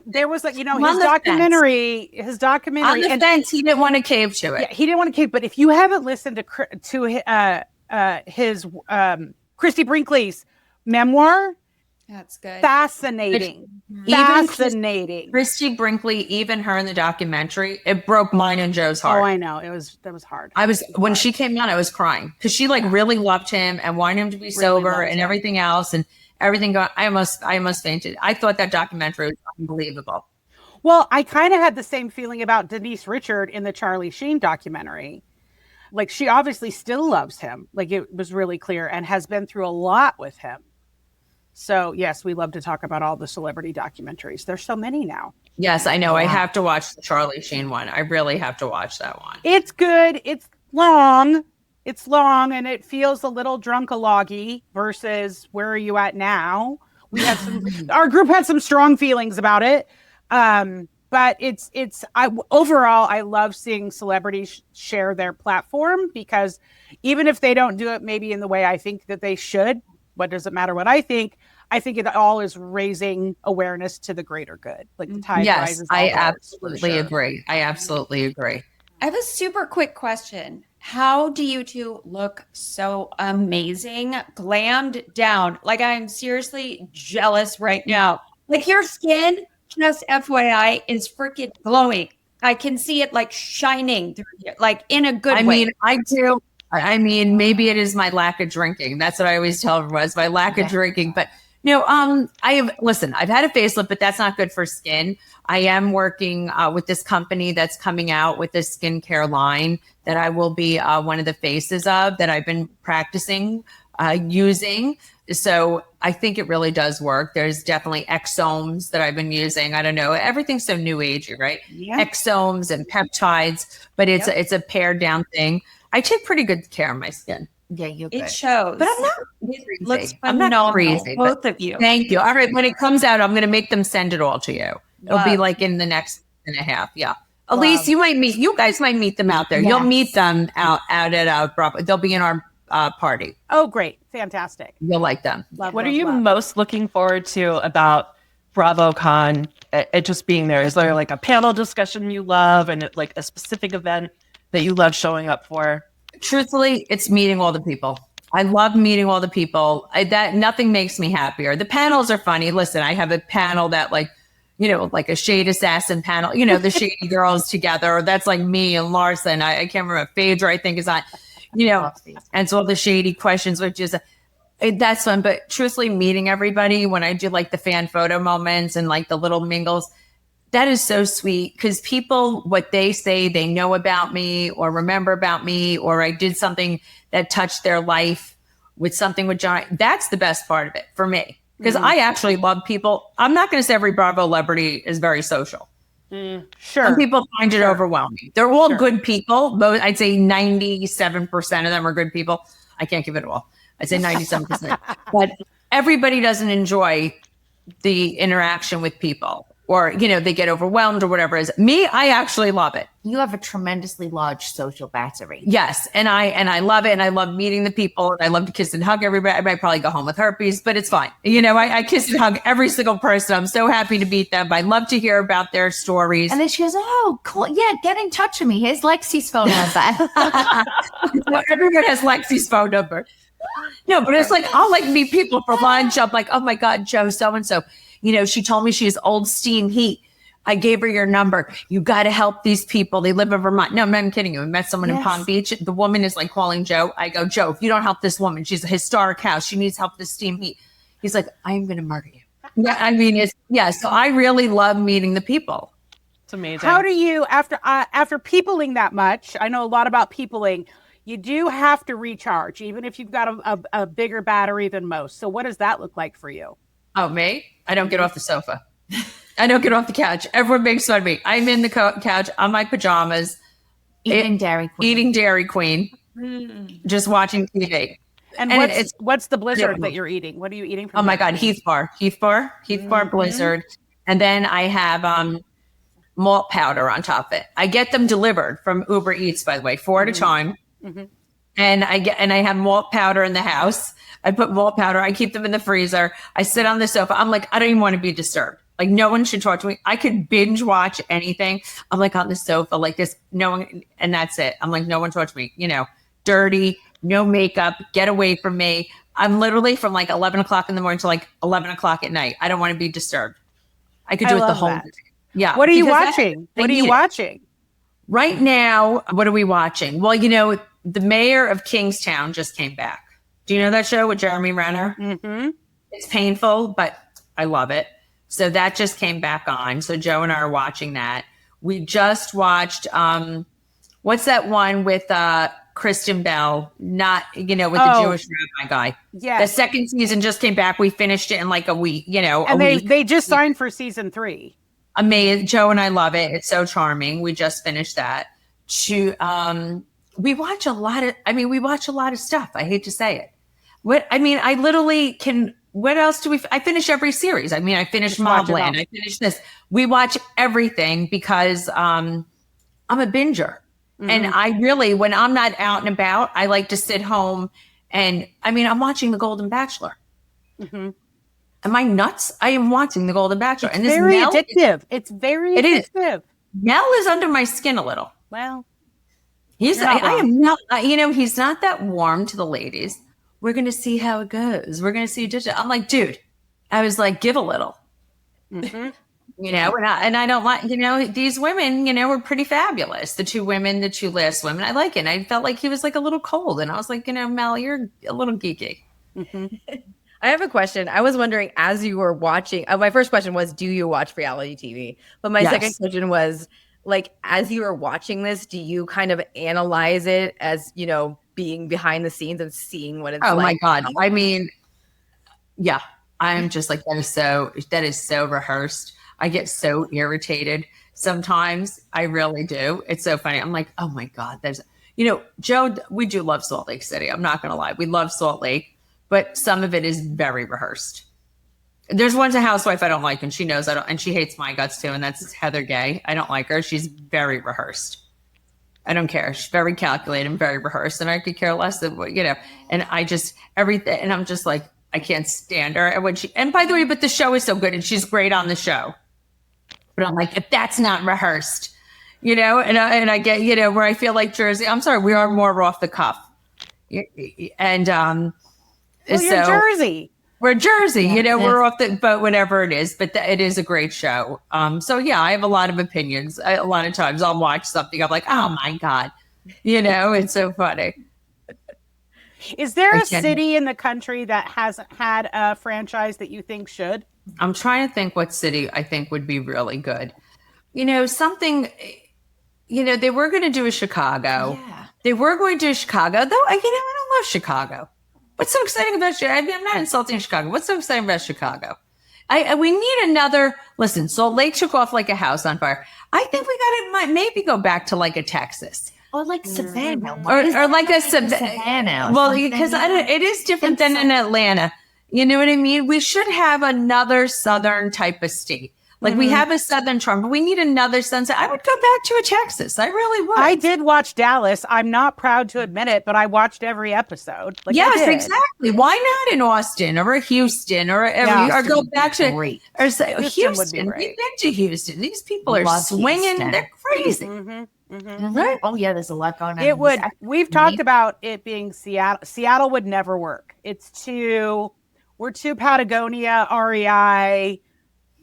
There was his documentary. His documentary. On the fence, he didn't want to cave to it. Yeah, he didn't want to cave. But if you haven't listened to his Christy Brinkley's memoir. That's good. Fascinating. Fascinating. Christy Brinkley, even her in the documentary, it broke mine and Joe's heart. Oh, I know. That was hard. When she came out, I was crying because she really loved him and wanted him to be sober and everything else and everything. I almost fainted. I thought that documentary was unbelievable. Well, I kind of had the same feeling about Denise Richard in the Charlie Sheen documentary. Like she obviously still loves him. Like it was really clear and has been through a lot with him. So, yes, we love to talk about all the celebrity documentaries. There's so many now. Yes, I know. Yeah. I have to watch the Charlie Sheen one. I really have to watch that one. It's good. It's long. And it feels a little drunk-a-loggy versus where are you at now? Our group had some strong feelings about it. But overall, I love seeing celebrities share their platform because even if they don't do it maybe in the way I think that they should, what does it matter what I think? I think it all is raising awareness to the greater good. Like the tide rises. I absolutely agree. I have a super quick question. How do you two look so amazing, glammed down? Like I'm seriously jealous right now. Like your skin, just FYI, is freaking glowing. I can see it like shining through you, like in a good way. I do. Maybe it is my lack of drinking. That's what I always tell everyone, is my lack of drinking. But I've had a facelift, but that's not good for skin. I am working with this company that's coming out with this skincare line that I will be one of the faces of that I've been practicing using. So I think it really does work. There's definitely exomes that I've been using. I don't know. Everything's so new agey, right? Yeah. Exomes and peptides, but it's a pared down thing. I take pretty good care of my skin. Yeah, you're good. It shows. But I'm not crazy. It looks phenomenal. Crazy, both of you. Thank you. All right. When it comes out, I'm going to make them send it all to you. It'll be like in the next and a half. Yeah. Elise, you guys might meet them out there. Yes. You'll meet them out at Bravo. They'll be in our party. Oh, great. Fantastic. You'll like them. What are you most looking forward to about BravoCon? It just being there? Is there like a panel discussion you love and like a specific event that you love showing up for? Truthfully, it's meeting all the people. I love meeting all the people. Nothing makes me happier. The panels are funny. Listen, I have a panel that like a shade assassin panel, the shady girls together. That's like me and Larson. I can't remember. Phaedra, I think, is on, and so all the shady questions, which is, that's fun. But truthfully, meeting everybody when I do like the fan photo moments and like the little mingles, that is so sweet, because people, what they say they know about me or remember about me, or I did something that touched their life with something with John. That's the best part of it for me, because I actually love people. I'm not going to say every Bravo celebrity is very social. Sure. Some people find it overwhelming. They're all good people. I'd say 97% of them are good people. I can't give it all. I'd say 97%. But everybody doesn't enjoy the interaction with people, or, you know, they get overwhelmed or whatever it is. Me, I actually love it. You have a tremendously large social battery. Yes. And I love it. And I love meeting the people. And I love to kiss and hug everybody. I might probably go home with herpes, but it's fine. You know, I kiss and hug every single person. I'm so happy to meet them. I love to hear about their stories. And then she goes, oh, cool. Yeah, get in touch with me. Here's Lexi's phone number. Well, everyone has Lexi's phone number. No, but it's like, I'll like meet people for lunch. I'm like, oh my God, Joe, so-and-so. You know, she told me she has old steam heat. I gave her your number. You got to help these people. They live in Vermont. No, I'm not kidding you. I met someone in Palm Beach. The woman is like calling Joe. I go, Joe, if you don't help this woman, she's a historic house. She needs help with the steam heat. He's like, I am going to murder you. Yeah, I mean, so I really love meeting the people. It's amazing. How do you, after peopling that much, I know a lot about peopling, you do have to recharge, even if you've got a bigger battery than most. So what does that look like for you? Oh, me? I don't get off the sofa. I don't get off the couch. Everyone makes fun of me. I'm in the couch on my pajamas. Eating Dairy Queen. Just watching TV. And what's the blizzard that you're eating? What are you eating? Oh my God, Heath Bar Blizzard. And then I have malt powder on top of it. I get them delivered from Uber Eats, by the way, 4 at a time. And I have malt powder in the house. I put malt powder. I keep them in the freezer. I sit on the sofa. I'm like, I don't even want to be disturbed. Like, no one should talk to me. I could binge watch anything. I'm like on the sofa like this. No one, and that's it. I'm like, no one touch me. You know, dirty, no makeup, get away from me. I'm literally from like 11 o'clock in the morning to like 11 o'clock at night. I don't want to be disturbed. I could do it the whole day. Yeah. What are you watching? What are you watching? Right now, what are we watching? Well, you know, the mayor of Kingstown just came back. Do you know that show with Jeremy Renner? Mm-hmm. It's painful, but I love it. So that just came back on. So Joe and I are watching that. We just watched, what's that one with Kristen Bell? Not, you know, with the Jewish rabbi guy. Yeah. The second season just came back. We finished it in like a week, you know. And they just signed for season 3. Amazing. Joe and I love it. It's so charming. We just finished that. We watch a lot of stuff. I hate to say it. I literally can, what else do I finish every series. I mean, I finished Mobland. I finished this. We watch everything because I'm a binger. Mm-hmm. And I really, when I'm not out and about, I like to sit home and, I'm watching The Golden Bachelor. Mm-hmm. Am I nuts? I am watching The Golden Bachelor. It's very addictive. It's very addictive. Mel is under my skin a little. Well, he's not that warm to the ladies. We're going to see how it goes. We're going to see. I'm like, dude, I was like, give a little, mm-hmm. you know, and I don't like, you know, these women, you know, were pretty fabulous. The two last women, I like it. And I felt like he was like a little cold. And I was like, you know, Mel, you're a little geeky. Mm-hmm. I have a question. I was wondering, as you were watching, my first question was, do you watch reality TV? But my second question was, like, as you are watching this, do you kind of analyze it as, you know, being behind the scenes and seeing what it's like? Oh my God. I mean, yeah, I'm just like, that is so rehearsed. I get so irritated sometimes. I really do. It's so funny. I'm like, oh my God, you know, Joe, we do love Salt Lake City. I'm not going to lie. We love Salt Lake, but some of it is very rehearsed. There's one housewife I don't like, and she knows I don't, and she hates my guts too. And that's Heather Gay. I don't like her. She's very rehearsed. I don't care. She's very calculated and very rehearsed, and I could care less than what, you know. And I just everything, and I'm just like, I can't stand her. And by the way, but the show is so good, and she's great on the show. But I'm like, if that's not rehearsed, you know, and I get, you know, where I feel like Jersey. I'm sorry, we are more off the cuff, and well, you're Jersey. We're Jersey, you know, we're off the, but whatever it is, but it is a great show. So yeah, I have a lot of opinions. A lot of times I'll watch something. I'm like, oh my God, you know, it's so funny. Is there a city in the country that hasn't had a franchise that you think should? I'm trying to think what city I think would be really good. something, they were going to do a Chicago. Yeah. They were going to do Chicago, though. I don't love Chicago. What's so exciting about Chicago? I'm not insulting Chicago. What's so exciting about Chicago? We need another. Listen, Salt Lake took off like a house on fire. I think we got to maybe go back to like a Texas. Or like Savannah. Or like a Savannah. Well, because it is different than in Atlanta. You know what I mean? We should have another Southern type of state. Like we have a Southern charm, but we need another sunset. I would go back to a Texas. I really would. I did watch Dallas. I'm not proud to admit it, but I watched every episode. Yes, exactly. Why not in Austin or Houston or go back to Houston? We've been to Houston. These people are swinging. Houston. They're crazy. Right? Oh yeah, there's a lot going on. We've talked about it being Seattle. Seattle would never work. We're too Patagonia, REI.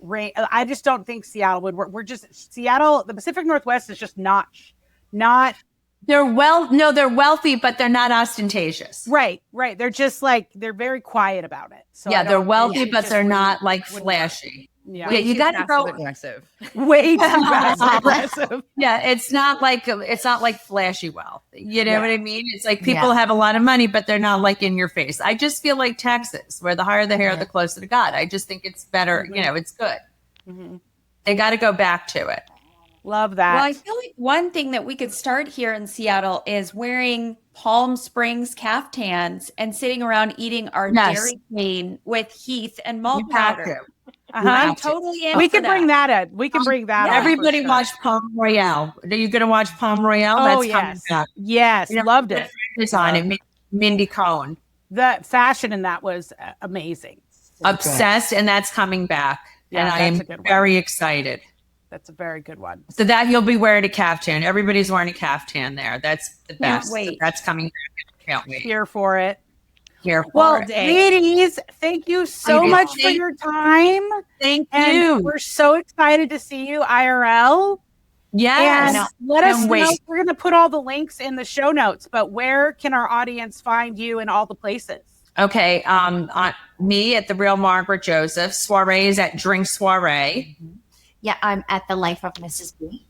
I just don't think Seattle would work. Seattle, the Pacific Northwest is just not. They're wealthy, but they're not ostentatious. Right. They're just they're very quiet about it. So they're wealthy, but they're not like flashy. Yeah, you got to go aggressive. Way too aggressive. Yeah, it's not like flashy wealth. You know what I mean? It's like people have a lot of money, but they're not like in your face. I just feel like Texas, where the higher the hair, the closer to God. I just think it's better. It's good. They got to go back to it. Love that. Well, I feel like one thing that we could start here in Seattle is wearing Palm Springs caftans and sitting around eating our Dairy Queen with Heath and malt powder. I'm totally in. We can bring that in. We can bring that. Everybody watch Palm Royale. Are you going to watch Palm Royale? Oh, coming back. Yes, loved it. It's on it. Mindy Cohn. The fashion in that was amazing. Obsessed, and that's coming back. And I am very excited. That's a very good one. So that you'll be wearing a caftan. Everybody's wearing a caftan there. That's the best. Wait. That's coming back. Can't wait. Here for it. Well, ladies, thank you so much for your time. Thank you. We're so excited to see you IRL. Yes. And let us know. We're going to put all the links in the show notes, but where can our audience find you in all the places? Okay. On me at The Real Margaret Josephs. Soirée is at Drink Soirée. Yeah, I'm at The Life of Mrs. B.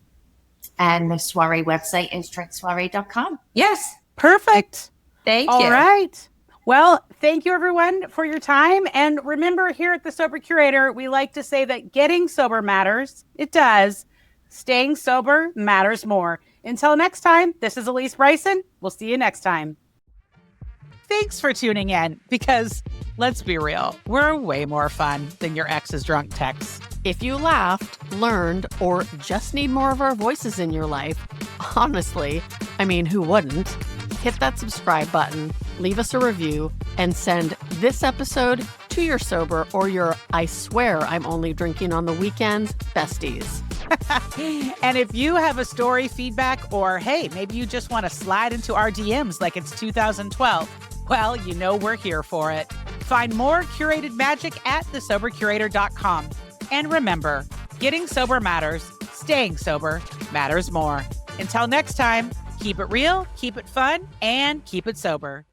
And the Soirée website is drinksoiree.com. Yes. Perfect. Thank you. All right. Well, thank you everyone for your time. And remember, here at the Sober Curator, we like to say that getting sober matters. It does. Staying sober matters more. Until next time, this is Elise Bryson. We'll see you next time. Thanks for tuning in, because let's be real, we're way more fun than your ex's drunk texts. If you laughed, learned, or just need more of our voices in your life, honestly, who wouldn't? Hit that subscribe button, leave us a review, and send this episode to your sober or your I swear I'm only drinking on the weekends besties. And if you have a story, feedback, or hey, maybe you just want to slide into our DMs like it's 2012, well, we're here for it. Find more curated magic at thesobercurator.com. And remember, getting sober matters, staying sober matters more. Until next time, keep it real, keep it fun, and keep it sober.